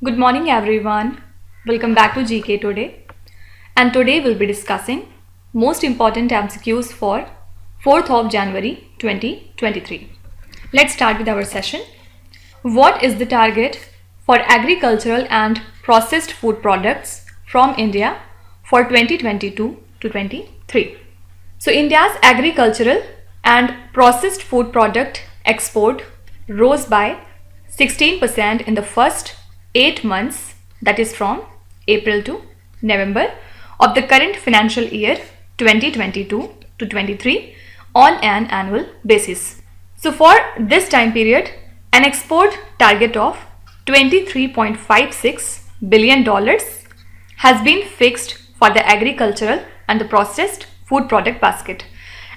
Good morning everyone. Welcome back to GK Today. And today we'll be discussing most important MCQs for 4th of January 2023. Let's start with our session. What is the target for agricultural and processed food products from India for 2022 to 23? So India's agricultural and processed food product export rose by 16% in the first 8 months, that is from April to November of the current financial year 2022 to 23 on an annual basis. So for this time period, an export target of $23.56 billion has been fixed for the agricultural and the processed food product basket.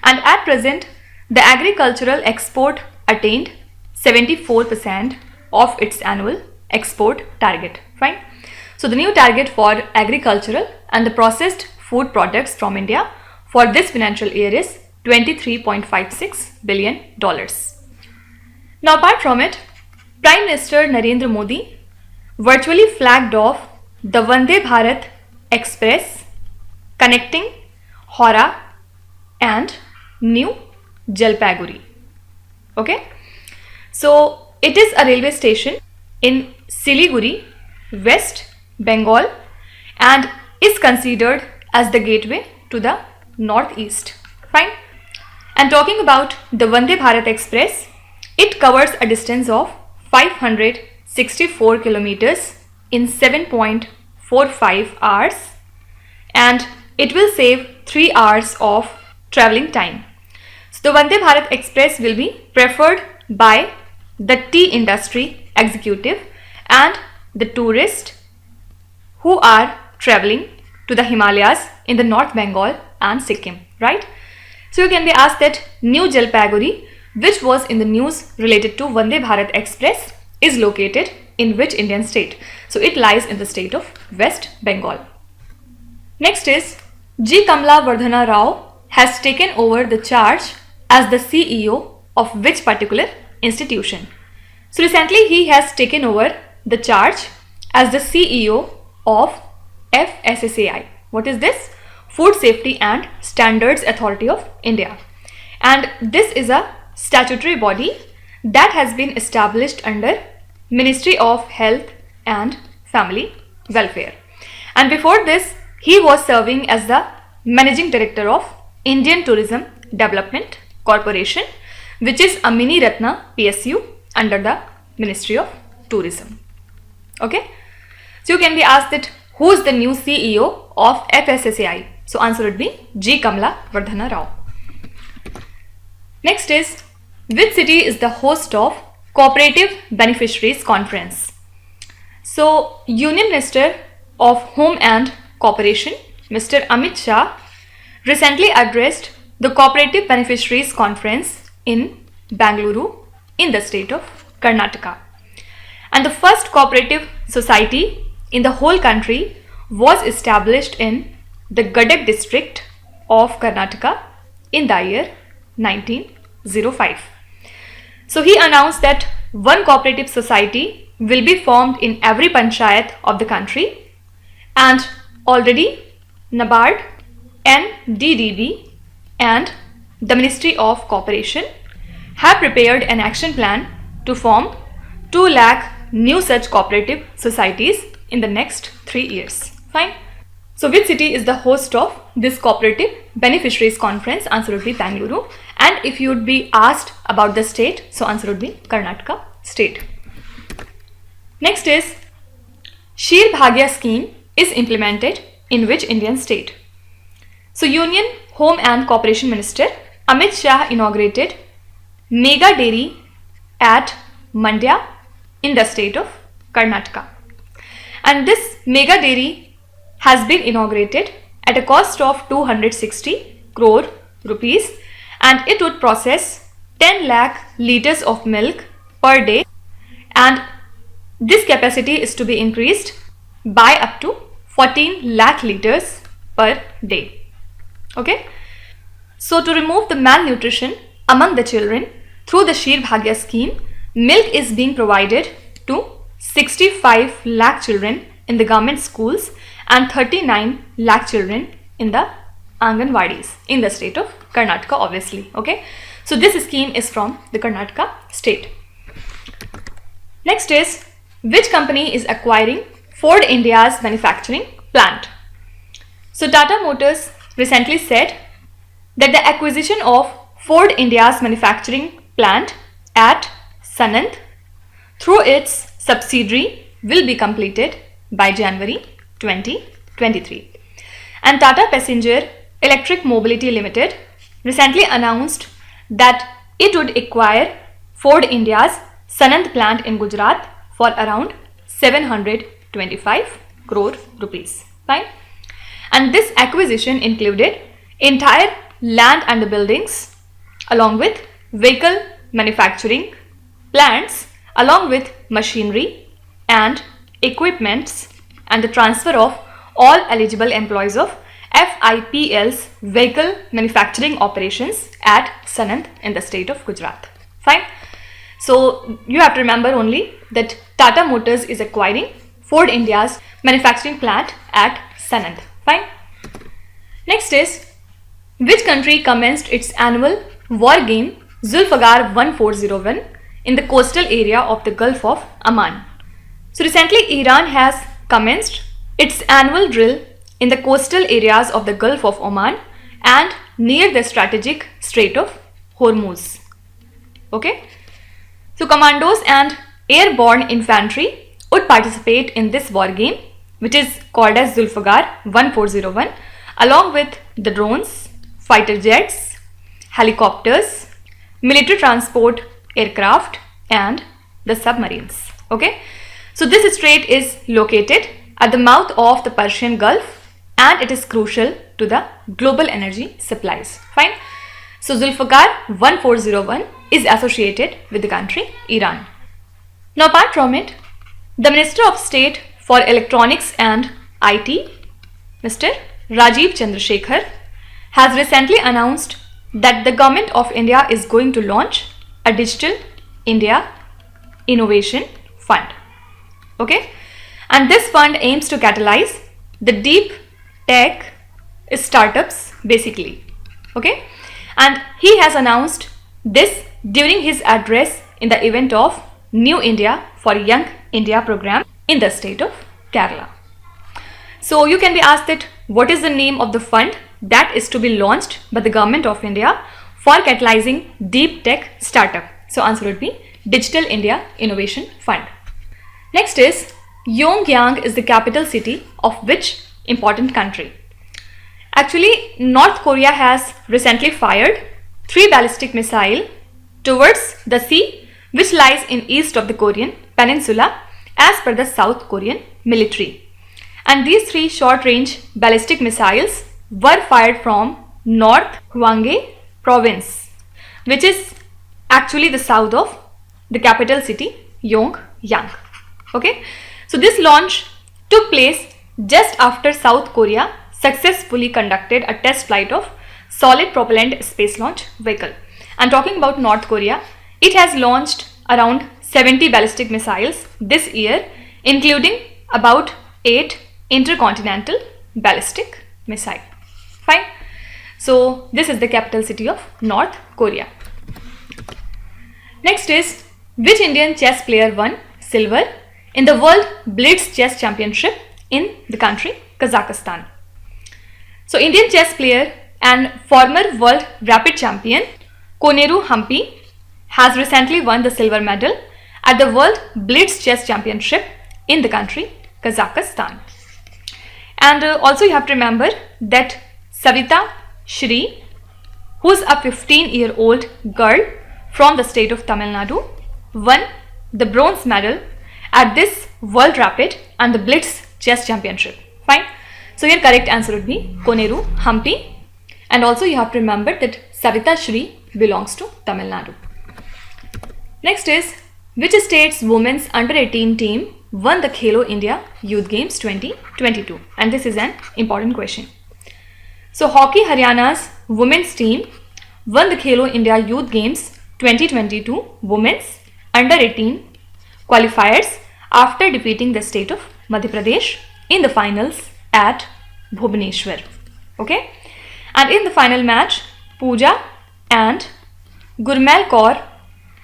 And at present, the agricultural export attained 74% of its annual export target. Fine. So the new target for agricultural and the processed food products from India for this financial year is $23.56 billion. Now apart from it, Prime Minister Narendra Modi virtually flagged off the Vande Bharat Express connecting Howrah and New Jalpaiguri. Okay. So it is a railway station in Siliguri, West Bengal, and is considered as the gateway to the northeast. Fine. And talking about the Vande Bharat Express, it covers a distance of 564 kilometers in 7.45 hours, and it will save 3 hours of traveling time. So the Vande Bharat Express will be preferred by the tea industry executive and the tourists who are traveling to the Himalayas in the North Bengal and Sikkim, right? So you can be asked that New Jalpaiguri, which was in the news related to Vande Bharat Express, is located in which Indian state? So it lies in the state of West Bengal. Next is G. Kamala Vardhana Rao has taken over the charge as the CEO of which particular institution? So recently he has taken over the charge as the CEO of FSSAI. What is this? Food Safety and Standards Authority of India. And this is a statutory body that has been established under Ministry of Health and Family Welfare. And before this, he was serving as the Managing Director of Indian Tourism Development Corporation, which is a mini Ratna PSU under the Ministry of Tourism. Okay. So you can be asked that who is the new CEO of FSSAI? So answer would be G. Kamala Vardhana Rao. Next is, which city is the host of Cooperative Beneficiaries Conference? So Union Minister of Home and Cooperation, Mr. Amit Shah, recently addressed the Cooperative Beneficiaries Conference in Bangalore in the state of Karnataka. And the first cooperative society in the whole country was established in the Gadag district of Karnataka in the year 1905. So he announced that one cooperative society will be formed in every panchayat of the country, and already NABARD, NDDB and the Ministry of Cooperation have prepared an action plan to form 2 lakh new such cooperative societies in the next 3 years. Fine. So which city is the host of this Cooperative Beneficiaries Conference? Answer would be Bangalore. And if you would be asked about the state, so answer would be Karnataka state. Next is, Ksheer Bhagya scheme is implemented in which Indian state? So Union Home and Cooperation Minister Amit Shah inaugurated Mega Dairy at Mandya in the state of Karnataka. And this Mega Dairy has been inaugurated at a cost of 260 crore rupees, and it would process 10 lakh liters of milk per day, and this capacity is to be increased by up to 14 lakh liters per day. Okay. So to remove the malnutrition among the children through the Ksheer Bhagya scheme, milk is being provided to 65 lakh children in the government schools and 39 lakh children in the Anganwadis in the state of Karnataka, obviously. Okay, so this scheme is from the Karnataka state. Next is, which company is acquiring Ford India's manufacturing plant? So Tata Motors recently said that the acquisition of Ford India's manufacturing plant at Sanand through its subsidiary will be completed by January 2023. And Tata Passenger Electric Mobility Limited recently announced that it would acquire Ford India's Sanand plant in Gujarat for around 725 crore rupees. Fine. And this acquisition included entire land and the buildings along with vehicle manufacturing plants along with machinery and equipments and the transfer of all eligible employees of FIPL's vehicle manufacturing operations at Sanand in the state of Gujarat. Fine. So you have to remember only that Tata Motors is acquiring Ford India's manufacturing plant at Sanand. Fine. Next is, which country commenced its annual war game Zolfaghar 1401 in the coastal area of the Gulf of Oman? So recently Iran has commenced its annual drill in the coastal areas of the Gulf of Oman and near the strategic Strait of Hormuz. Okay. So commandos and airborne infantry would participate in this war game, which is called as Zolfaghar 1401, along with the drones, fighter jets, helicopters, military transport aircraft and the submarines. Okay. So this strait is located at the mouth of the Persian Gulf and it is crucial to the global energy supplies. Fine. So Zolfaghar 1401 is associated with the country Iran. Now apart from it, the Minister of State for Electronics and IT, Mr. Rajiv Chandrasekhar, has recently announced that the Government of India is going to launch a Digital India Innovation Fund. Okay, and this fund aims to catalyze the deep tech startups basically. Okay, and he has announced this during his address in the event of New India for Young India program in the state of Kerala. So you can be asked that what is the name of the fund that is to be launched by the Government of India for catalyzing deep tech startup? So answer would be Digital India Innovation Fund. Next is, Pyongyang is the capital city of which important country? Actually, North Korea has recently fired 3 ballistic missiles towards the sea which lies in east of the Korean peninsula as per the South Korean military. And these 3 short-range ballistic missiles were fired from North Hwanghae province, which is actually the south of the capital city Pyongyang. Okay, so this launch took place just after South Korea successfully conducted a test flight of solid propellant space launch vehicle. And talking about North Korea, it has launched around 70 ballistic missiles this year, including about 8 intercontinental ballistic missiles. Fine. So this is the capital city of North Korea. Next is, which Indian chess player won silver in the World Blitz Chess Championship in the country Kazakhstan? So Indian chess player and former world rapid champion Koneru Hampi has recently won the silver medal at the World Blitz Chess Championship in the country Kazakhstan. And also you have to remember that Savita Shri, who is a 15-year-old girl from the state of Tamil Nadu, won the bronze medal at this World Rapid and the Blitz Chess Championship. Fine. So your correct answer would be Koneru Hampi. And also you have to remember that Savita Shri belongs to Tamil Nadu. Next is, which state's women's under 18 team won the Khelo India Youth Games 2022? And this is an important question. So Hockey Haryana's women's team won the Khelo India Youth Games 2022 women's under 18 qualifiers after defeating the state of Madhya Pradesh in the finals at Bhubaneswar. Okay, and in the final match, Pooja and Gurmail Kaur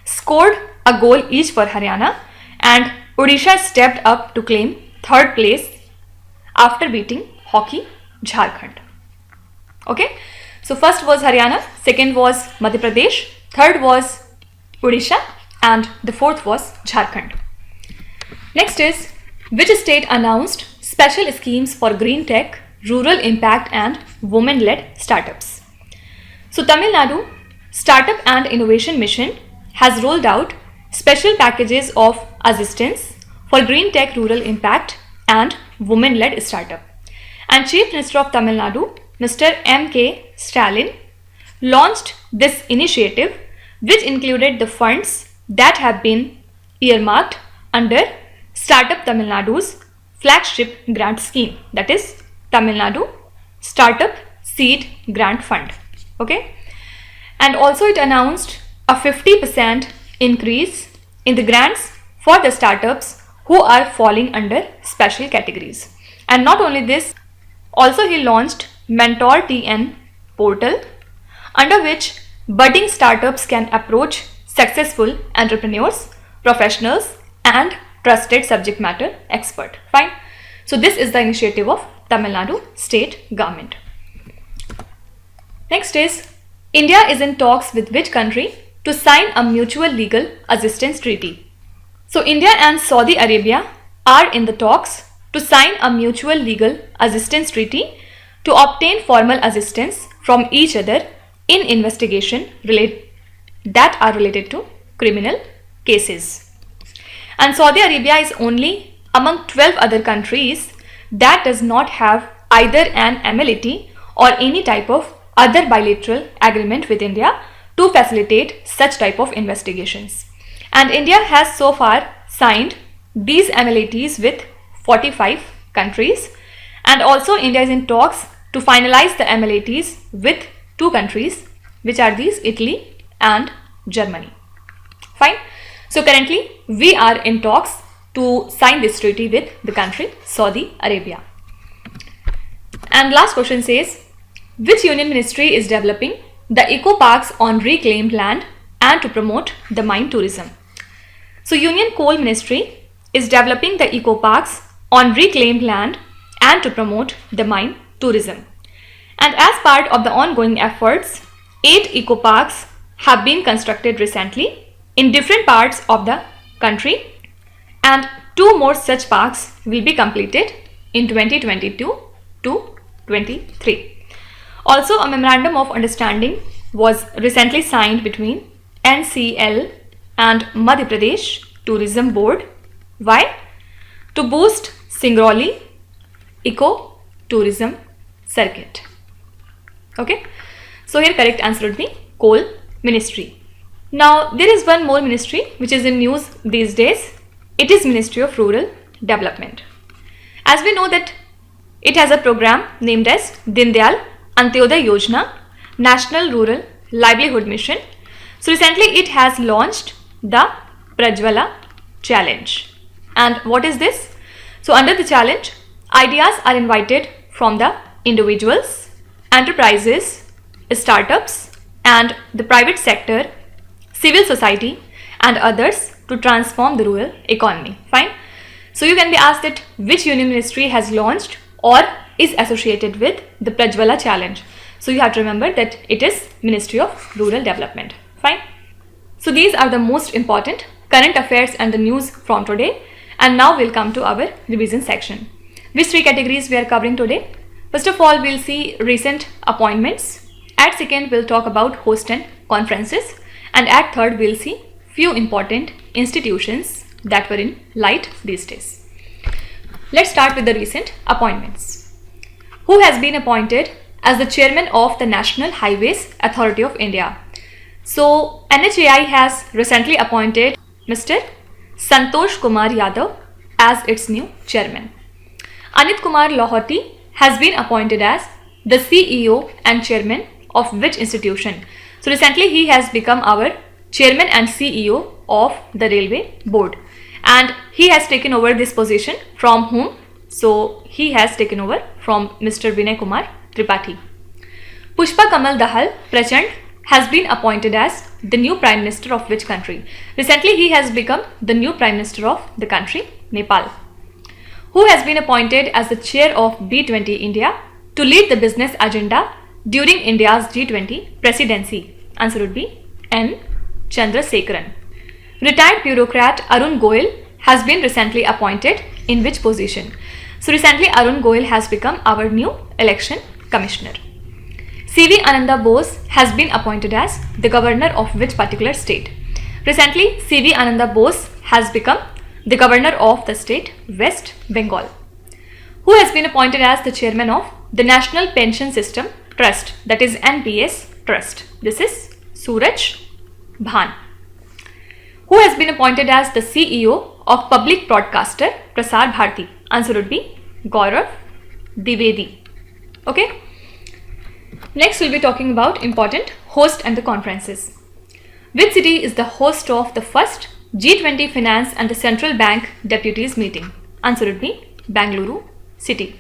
scored a goal each for Haryana, and Odisha stepped up to claim third place after beating Hockey Jharkhand. Okay, so first was Haryana, second was Madhya Pradesh, third was Odisha, and the fourth was Jharkhand. Next is, which state announced special schemes for green tech, rural impact and women-led startups? So Tamil Nadu Startup and Innovation Mission has rolled out special packages of assistance for green tech, rural impact and women-led startup. And Chief Minister of Tamil Nadu, Mr. M.K. Stalin, launched this initiative, which included the funds that have been earmarked under Startup Tamil Nadu's flagship grant scheme, that is Tamil Nadu Startup Seed Grant Fund. Okay, and also it announced a 50% increase in the grants for the startups who are falling under special categories. And not only this, also he launched Mentor TN portal, under which budding startups can approach successful entrepreneurs, professionals and trusted subject matter expert. Fine. So this is the initiative of Tamil Nadu state government. Next is, India is in talks with which country to sign a mutual legal assistance treaty? So India and Saudi Arabia are in the talks to sign a mutual legal assistance treaty to obtain formal assistance from each other in investigation that are related to criminal cases. And Saudi Arabia is only among 12 other countries that does not have either an MLAT or any type of other bilateral agreement with India to facilitate such type of investigations. And India has so far signed these MLATs with 45 countries, and also India is in talks to finalize the MLATs with 2 countries, which are these Italy and Germany. Fine. So currently we are in talks to sign this treaty with the country Saudi Arabia. And last question says, which union ministry is developing the eco parks on reclaimed land and to promote the mine tourism? So Union Coal Ministry is developing the eco parks on reclaimed land and to promote the mine tourism. And as part of the ongoing efforts, 8 eco parks have been constructed recently in different parts of the country, and 2 more such parks will be completed in 2022 to 23. Also, a memorandum of understanding was recently signed between NCL and Madhya Pradesh Tourism Board. Why? To boost Singrauli Eco Tourism Circuit. Okay, so here correct answer would be Coal Ministry. Now there is one more ministry which is in news these days. It is Ministry of Rural Development. As we know that it has a program named as Din Dayal Antyodaya Yojana, National Rural Livelihood Mission. So recently it has launched the Prajwala Challenge. And what is this? So under the challenge, ideas are invited from the individuals, enterprises, startups and the private sector, civil society and others to transform the rural economy. Fine. So you can be asked that which union ministry has launched or is associated with the Prajwala Challenge. So you have to remember that it is Ministry of Rural Development. Fine. So these are the most important current affairs and the news from today. And now we'll come to our revision section. Which 3 categories we are covering today? First of all, we'll see recent appointments. At second, we'll talk about host and conferences. And at third, we'll see few important institutions that were in light these days. Let's start with the recent appointments. Who has been appointed as the chairman of the National Highways Authority of India? So NHAI has recently appointed Mr. Santosh Kumar Yadav as its new chairman. Anit Kumar Lahoti has been appointed as the CEO and chairman of which institution? So recently he has become our chairman and CEO of the Railway Board. and he has taken over this position from whom? So he has taken over from Mr. Vinay Kumar Tripathi. Pushpa Kamal Dahal Prachand has been appointed as the new Prime Minister of which country? Recently he has become the new Prime Minister of the country Nepal. Who has been appointed as the chair of B20 India to lead the business agenda during India's G20 presidency? Answer would be N. Chandrasekaran. Retired bureaucrat Arun Goel has been recently appointed in which position? So recently Arun Goel has become our new election commissioner. C.V. Ananda Bose has been appointed as the governor of which particular state? Recently C.V. Ananda Bose has become the governor of the state West Bengal. Who has been appointed as the chairman of the National Pension System Trust, that is NPS Trust? This is Suraj Bhan. Who has been appointed as the CEO of public broadcaster Prasar Bharati? Answer would be Gaurav Dwivedi. Okay. Next we'll be talking about important host and the conferences. Which city is the host of the first G20 Finance and the Central Bank Deputies meeting? Answer would be Bangalore city.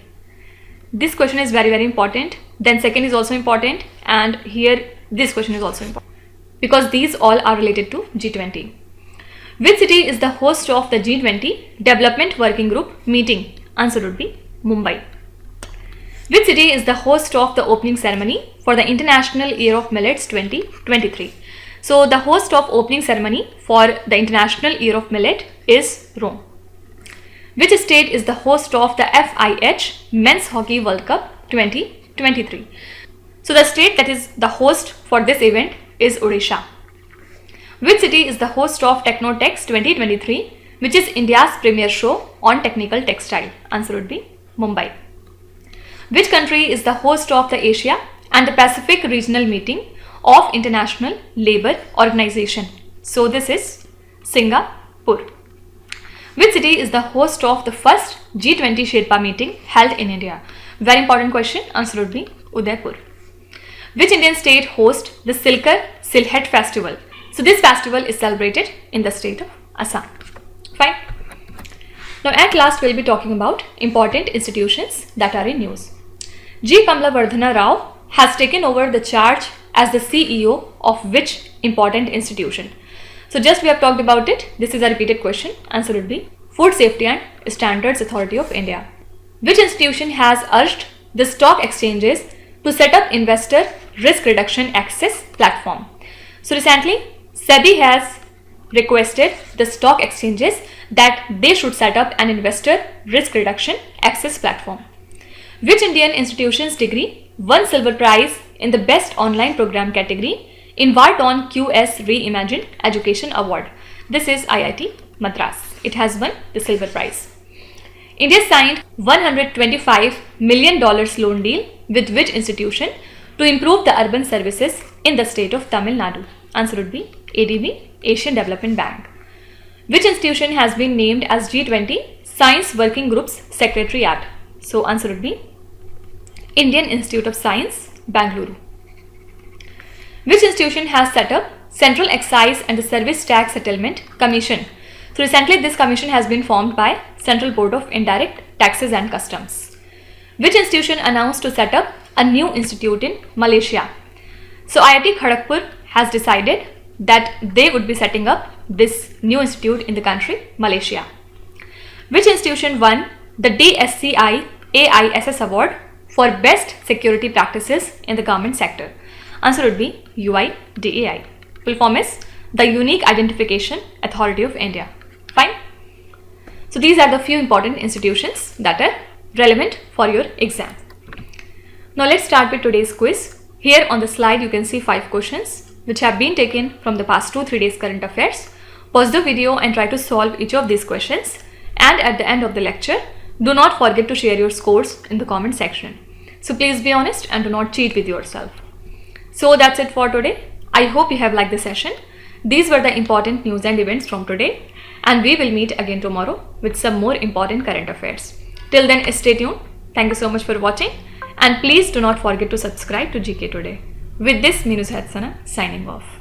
This question is very important. Then second is also important, and here this question is also important because these all are related to G20. Which city is the host of the G20 Development Working Group meeting? Answer would be Mumbai. Which city is the host of the opening ceremony for the International Year of Millets 2023? So the host of opening ceremony for the International Year of Millet is Rome. Which state is the host of the FIH Men's Hockey World Cup 2023? So the state that is the host for this event is Odisha. Which city is the host of Technotex 2023, which is India's premier show on technical textile? Answer would be Mumbai. Which country is the host of the Asia and the Pacific Regional Meeting of International Labour Organization? So this is Singapore. Which city is the host of the first G20 Sherpa meeting held in India? Very important question. Answer would be Udaipur. Which Indian state hosts the Silkar Silhet Festival? So this festival is celebrated in the state of Assam. Fine. Now at last we'll be talking about important institutions that are in news. G. Kamlavardhana Rao has taken over the charge as the CEO of which important institution? So just we have talked about it. This is a repeated question. Answer would be Food Safety and Standards Authority of India. Which institution has urged the stock exchanges to set up investor risk reduction access platform? So recently SEBI has requested the stock exchanges that they should set up an investor risk reduction access platform. Which Indian institution's degree won silver prize in the best online program category in Wharton QS Reimagined Education Award? This is IIT Madras. It has won the silver prize. India signed $125 million loan deal with which institution to improve the urban services in the state of Tamil Nadu? Answer would be ADB, Asian Development Bank. Which institution has been named as G20 Science Working Group's Secretariat? So answer would be Indian Institute of Science, Bangalore. Which institution has set up Central Excise and the Service Tax Settlement Commission? So recently this commission has been formed by Central Board of Indirect Taxes and Customs. Which institution announced to set up a new institute in Malaysia? So IIT Kharagpur has decided that they would be setting up this new institute in the country, Malaysia. Which institution won the DSCI AISS Award for Best Security Practices in the Government Sector? Answer would be UIDAI. Full form is the Unique Identification Authority of India. Fine. So these are the few important institutions that are relevant for your exam. Now let's start with today's quiz. Here on the slide you can see 5 questions which have been taken from the past 2-3 days current affairs. Pause the video and try to solve each of these questions, and at the end of the lecture do not forget to share your scores in the comment section. So please be honest and do not cheat with yourself. So that's it for today. I hope you have liked the session. These were the important news and events from today, and we will meet again tomorrow with some more important current affairs. Till then, stay tuned. Thank you so much for watching, and please do not forget to subscribe to GK Today. With this, Minu Sahadsana signing off.